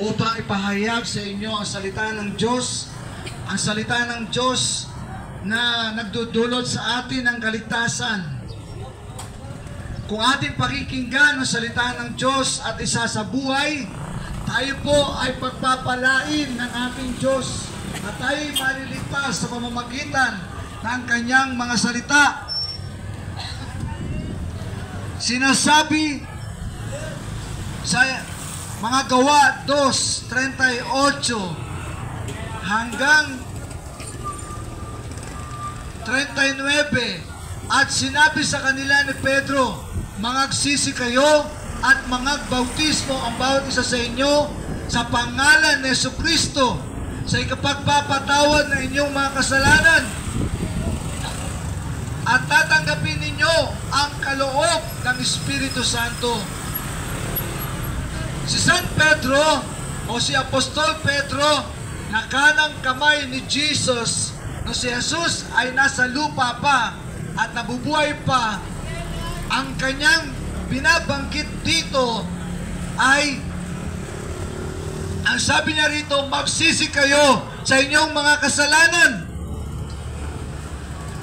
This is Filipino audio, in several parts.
upang ipahayag sa inyo ang salita ng Diyos, ang salita ng Diyos na nagdudulot sa atin ng kaligtasan. Kung ating pakikinggan ang salita ng Diyos at isa sa buhay, tayo po ay pagpapalain ng ating Diyos at tayo ay maliligtas sa pamamagitan ng kanyang mga salita. Sinasabi sa mga Gawa 2:38 hanggang 39, at sinabi sa kanila ni Pedro, mangagsisi kayo at mangagbautismo ang bawat isa sa inyo sa pangalan ni Jesucristo sa ikapagpapatawad ng inyong mga kasalanan, at tatanggapin ninyo ang kaloob ng Espiritu Santo. Si San Pedro o si Apostol Pedro na kanang kamay ni Jesus no si Jesus ay nasa lupa pa at nabubuhay pa, ang kanyang binabanggit dito ay ang sabi niya rito, magsisi kayo sa inyong mga kasalanan,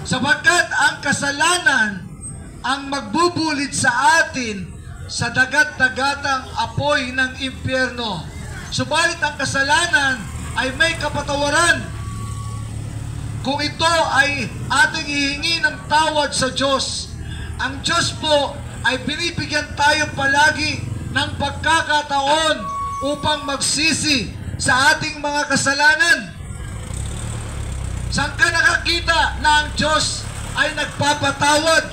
sapagkat ang kasalanan ang magbubulit sa atin sa dagat-dagatang apoy ng impyerno. Subalit ang kasalanan ay may kapatawaran kung ito ay ating ihingi ng tawad sa Diyos. Ang Diyos po ay binibigyan tayo palagi ng pagkakataon upang magsisi sa ating mga kasalanan. Saan ka nakakita na ang Diyos ay nagpapatawad?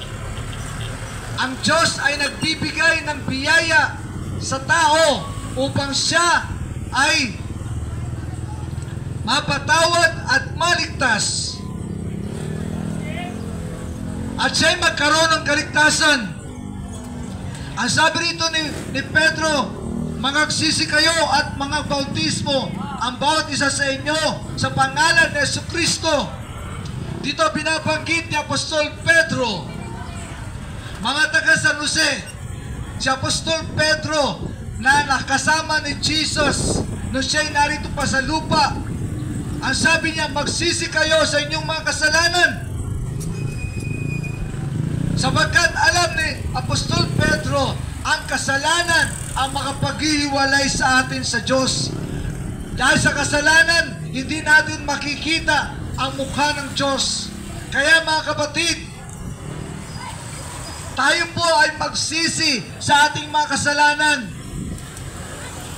Ang Diyos ay nagbibigay ng biyaya sa tao upang siya ay mapatawad at maligtas. At siya'y magkaroon ng kaligtasan. Ang sabi rito ni Pedro, mangagsisi kayo at mangagbautismo ang bawat isa sa inyo sa pangalan ni Jesucristo. Dito binabanggit ni Apostol Pedro, mga taga San Jose, si Apostol Pedro na nakasama ni Jesus no siya'y narito pa sa lupa. Ang sabi niya, magsisi kayo sa inyong mga kasalanan. Sapagkat alam ni Apostol Pedro, ang kasalanan ang makapaghihiwalay sa atin sa Diyos. Dahil sa kasalanan, hindi natin makikita ang mukha ng Diyos. Kaya mga kapatid, tayo po ay magsisi sa ating mga kasalanan.